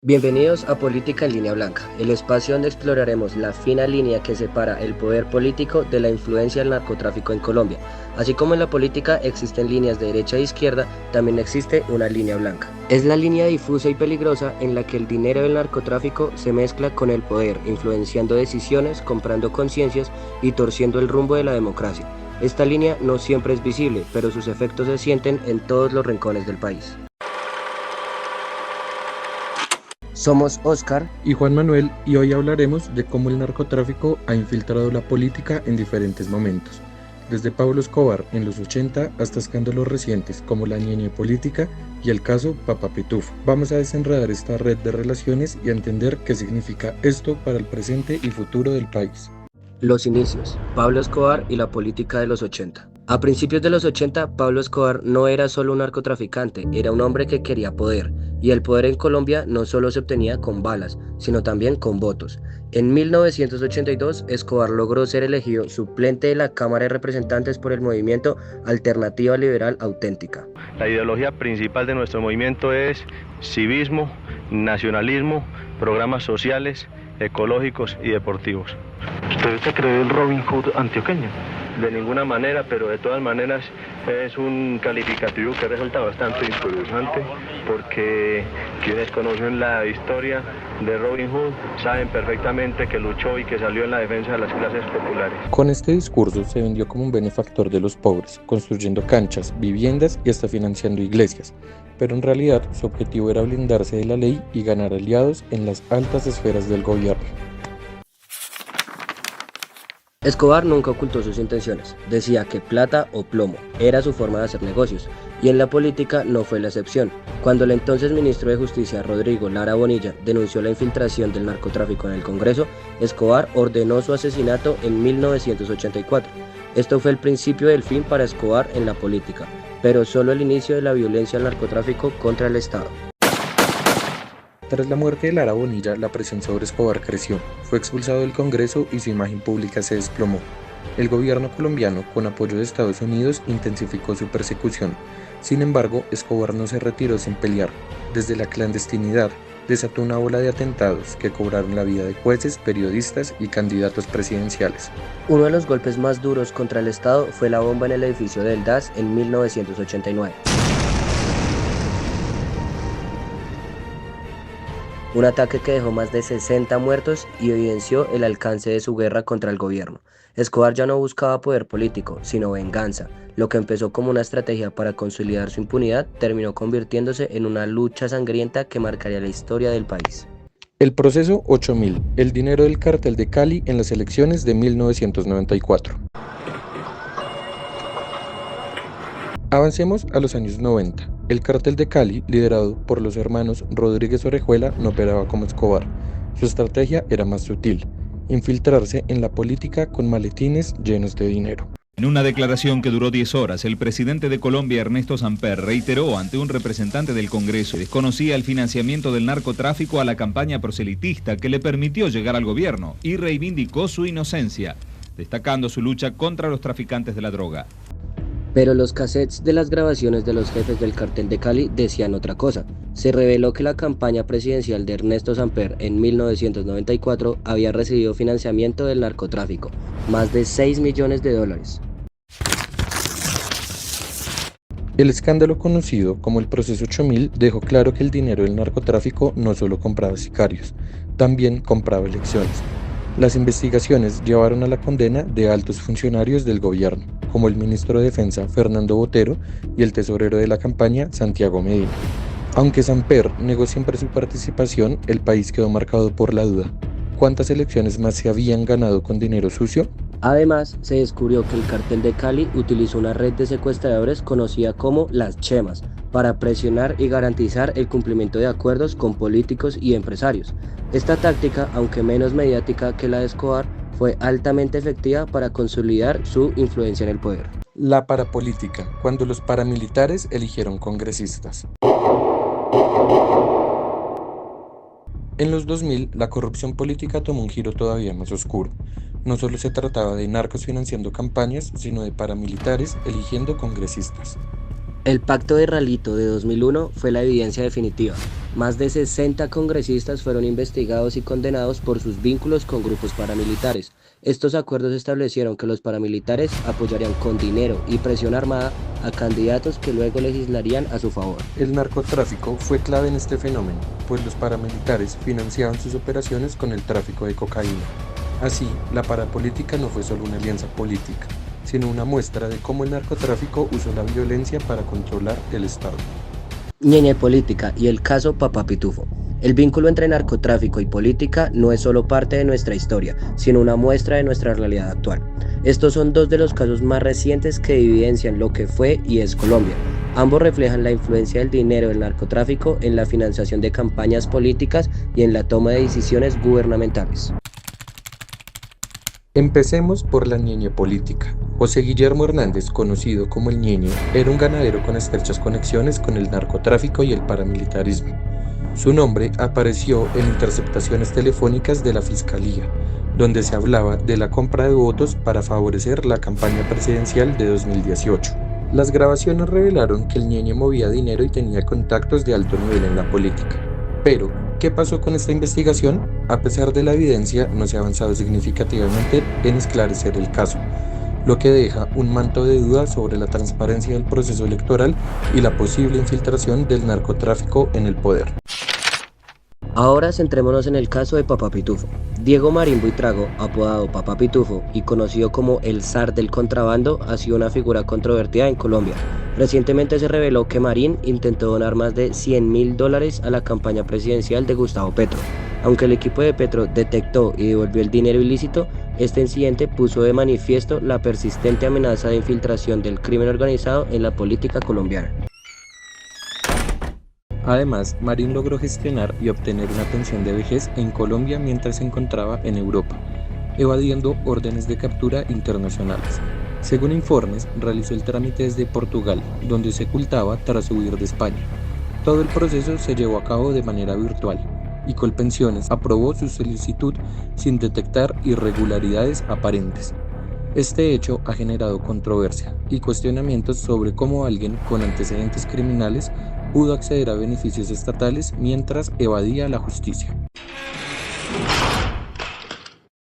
Bienvenidos a Política en Línea Blanca, el espacio donde exploraremos la fina línea que separa el poder político de la influencia del narcotráfico en Colombia. Así como en la política existen líneas de derecha e izquierda, también existe una línea blanca. Es la línea difusa y peligrosa en la que el dinero del narcotráfico se mezcla con el poder, influenciando decisiones, comprando conciencias y torciendo el rumbo de la democracia. Esta línea no siempre es visible, pero sus efectos se sienten en todos los rincones del país. Somos Oscar y Juan Manuel, y hoy hablaremos de cómo el narcotráfico ha infiltrado la política en diferentes momentos, desde Pablo Escobar en los 80 hasta escándalos recientes como la ñeñe política y el caso Papá Pitufo. Vamos a desenredar esta red de relaciones y a entender qué significa esto para el presente y futuro del país. Los inicios, Pablo Escobar y la política de los 80. A principios de los 80, Pablo Escobar no era solo un narcotraficante, era un hombre que quería poder, y el poder en Colombia no solo se obtenía con balas, sino también con votos. En 1982, Escobar logró ser elegido suplente de la Cámara de Representantes por el movimiento Alternativa Liberal Auténtica. La ideología principal de nuestro movimiento es civismo, nacionalismo, programas sociales, ecológicos y deportivos. ¿Usted se cree el Robin Hood antioqueño? De ninguna manera, pero de todas maneras es un calificativo que resulta bastante interesante porque quienes conocen la historia de Robin Hood saben perfectamente que luchó y que salió en la defensa de las clases populares. Con este discurso se vendió como un benefactor de los pobres, construyendo canchas, viviendas y hasta financiando iglesias, pero en realidad su objetivo era blindarse de la ley y ganar aliados en las altas esferas del gobierno. Escobar nunca ocultó sus intenciones, decía que plata o plomo era su forma de hacer negocios, y en la política no fue la excepción. Cuando el entonces ministro de Justicia, Rodrigo Lara Bonilla, denunció la infiltración del narcotráfico en el Congreso, Escobar ordenó su asesinato en 1984. Esto fue el principio del fin para Escobar en la política, pero solo el inicio de la violencia del narcotráfico contra el Estado. Tras la muerte de Lara Bonilla, la presión sobre Escobar creció, fue expulsado del Congreso y su imagen pública se desplomó. El gobierno colombiano, con apoyo de Estados Unidos, intensificó su persecución. Sin embargo, Escobar no se retiró sin pelear. Desde la clandestinidad, desató una ola de atentados que cobraron la vida de jueces, periodistas y candidatos presidenciales. Uno de los golpes más duros contra el Estado fue la bomba en el edificio del DAS en 1989. Un ataque que dejó más de 60 muertos y evidenció el alcance de su guerra contra el gobierno. Escobar ya no buscaba poder político, sino venganza. Lo que empezó como una estrategia para consolidar su impunidad terminó convirtiéndose en una lucha sangrienta que marcaría la historia del país. El proceso 8000, el dinero del cartel de Cali en las elecciones de 1994. Avancemos a los años 90. El cartel de Cali, liderado por los hermanos Rodríguez Orejuela, no operaba como Escobar. Su estrategia era más sutil: infiltrarse en la política con maletines llenos de dinero. En una declaración que duró 10 horas, el presidente de Colombia, Ernesto Samper, reiteró ante un representante del Congreso que desconocía el financiamiento del narcotráfico a la campaña proselitista que le permitió llegar al gobierno y reivindicó su inocencia, destacando su lucha contra los traficantes de la droga. Pero los cassettes de las grabaciones de los jefes del cartel de Cali decían otra cosa. Se reveló que la campaña presidencial de Ernesto Samper en 1994 había recibido financiamiento del narcotráfico, más de $6 millones. El escándalo conocido como el Proceso 8000 dejó claro que el dinero del narcotráfico no solo compraba sicarios, también compraba elecciones. Las investigaciones llevaron a la condena de altos funcionarios del gobierno, como el ministro de Defensa Fernando Botero y el tesorero de la campaña Santiago Medina. Aunque Samper negó siempre su participación, el país quedó marcado por la duda. ¿Cuántas elecciones más se habían ganado con dinero sucio? Además, se descubrió que el cartel de Cali utilizó una red de secuestradores conocida como las Chemas para presionar y garantizar el cumplimiento de acuerdos con políticos y empresarios. Esta táctica, aunque menos mediática que la de Escobar, fue altamente efectiva para consolidar su influencia en el poder. La parapolítica, cuando los paramilitares eligieron congresistas. En los 2000, la corrupción política tomó un giro todavía más oscuro. No solo se trataba de narcos financiando campañas, sino de paramilitares eligiendo congresistas. El Pacto de Ralito de 2001 fue la evidencia definitiva. Más de 60 congresistas fueron investigados y condenados por sus vínculos con grupos paramilitares. Estos acuerdos establecieron que los paramilitares apoyarían con dinero y presión armada a candidatos que luego legislarían a su favor. El narcotráfico fue clave en este fenómeno, pues los paramilitares financiaban sus operaciones con el tráfico de cocaína. Así, la parapolítica no fue solo una alianza política, sino una muestra de cómo el narcotráfico usó la violencia para controlar el Estado. Ñeñe Política y el caso Papá Pitufo. El vínculo entre narcotráfico y política no es solo parte de nuestra historia, sino una muestra de nuestra realidad actual. Estos son dos de los casos más recientes que evidencian lo que fue y es Colombia. Ambos reflejan la influencia del dinero del narcotráfico en la financiación de campañas políticas y en la toma de decisiones gubernamentales. Empecemos por la Ñeñe Política. José Guillermo Hernández, conocido como el Ñeñe, era un ganadero con estrechas conexiones con el narcotráfico y el paramilitarismo. Su nombre apareció en interceptaciones telefónicas de la Fiscalía, donde se hablaba de la compra de votos para favorecer la campaña presidencial de 2018. Las grabaciones revelaron que el Ñeñe movía dinero y tenía contactos de alto nivel en la política. Pero, ¿qué pasó con esta investigación? A pesar de la evidencia, no se ha avanzado significativamente en esclarecer el caso, lo que deja un manto de duda sobre la transparencia del proceso electoral y la posible infiltración del narcotráfico en el poder. Ahora centrémonos en el caso de Papá Pitufo. Diego Marín Buitrago, apodado Papá Pitufo y conocido como el zar del contrabando, ha sido una figura controvertida en Colombia. Recientemente se reveló que Marín intentó donar más de $100.000 a la campaña presidencial de Gustavo Petro. Aunque el equipo de Petro detectó y devolvió el dinero ilícito, este incidente puso de manifiesto la persistente amenaza de infiltración del crimen organizado en la política colombiana. Además, Marín logró gestionar y obtener una pensión de vejez en Colombia mientras se encontraba en Europa, evadiendo órdenes de captura internacionales. Según informes, realizó el trámite desde Portugal, donde se ocultaba tras huir de España. Todo el proceso se llevó a cabo de manera virtual, y Colpensiones aprobó su solicitud sin detectar irregularidades aparentes. Este hecho ha generado controversia y cuestionamientos sobre cómo alguien con antecedentes criminales pudo acceder a beneficios estatales mientras evadía la justicia.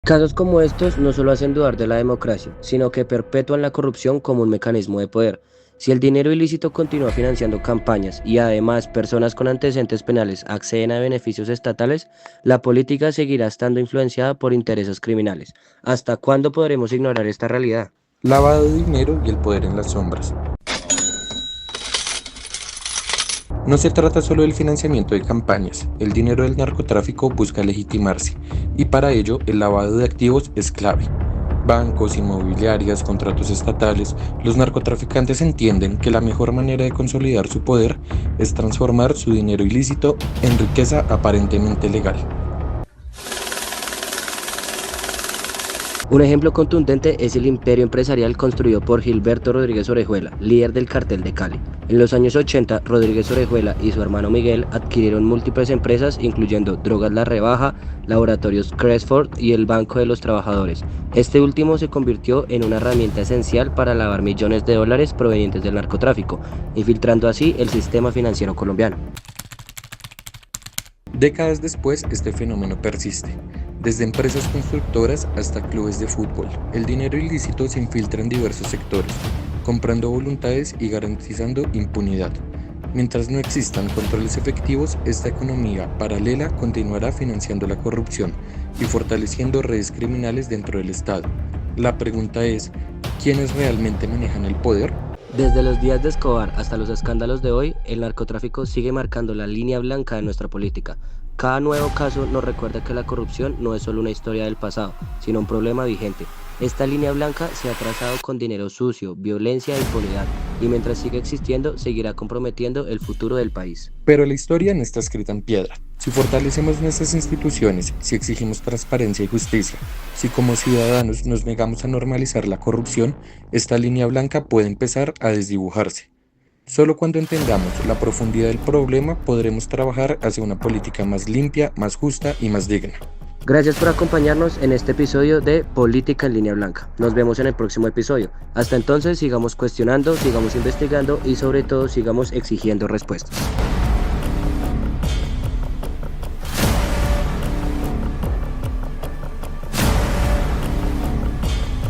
Casos como estos no solo hacen dudar de la democracia, sino que perpetúan la corrupción como un mecanismo de poder. Si el dinero ilícito continúa financiando campañas y además personas con antecedentes penales acceden a beneficios estatales, la política seguirá estando influenciada por intereses criminales. ¿Hasta cuándo podremos ignorar esta realidad? Lavado de dinero y el poder en las sombras. No se trata solo del financiamiento de campañas, el dinero del narcotráfico busca legitimarse, y para ello el lavado de activos es clave. Bancos, inmobiliarias, contratos estatales, los narcotraficantes entienden que la mejor manera de consolidar su poder es transformar su dinero ilícito en riqueza aparentemente legal. Un ejemplo contundente es el imperio empresarial construido por Gilberto Rodríguez Orejuela, líder del Cartel de Cali. En los años 80, Rodríguez Orejuela y su hermano Miguel adquirieron múltiples empresas, incluyendo Drogas La Rebaja, Laboratorios Cresford y el Banco de los Trabajadores. Este último se convirtió en una herramienta esencial para lavar millones de dólares provenientes del narcotráfico, infiltrando así el sistema financiero colombiano. Décadas después, este fenómeno persiste. Desde empresas constructoras hasta clubes de fútbol, el dinero ilícito se infiltra en diversos sectores, comprando voluntades y garantizando impunidad. Mientras no existan controles efectivos, esta economía paralela continuará financiando la corrupción y fortaleciendo redes criminales dentro del Estado. La pregunta es, ¿quiénes realmente manejan el poder? Desde los días de Escobar hasta los escándalos de hoy, el narcotráfico sigue marcando la línea blanca de nuestra política. Cada nuevo caso nos recuerda que la corrupción no es solo una historia del pasado, sino un problema vigente. Esta línea blanca se ha trazado con dinero sucio, violencia e impunidad, y mientras siga existiendo, seguirá comprometiendo el futuro del país. Pero la historia no está escrita en piedra. Si fortalecemos nuestras instituciones, si exigimos transparencia y justicia, si como ciudadanos nos negamos a normalizar la corrupción, esta línea blanca puede empezar a desdibujarse. Solo cuando entendamos la profundidad del problema podremos trabajar hacia una política más limpia, más justa y más digna. Gracias por acompañarnos en este episodio de Política en Línea Blanca. Nos vemos en el próximo episodio. Hasta entonces sigamos cuestionando, sigamos investigando y sobre todo sigamos exigiendo respuestas.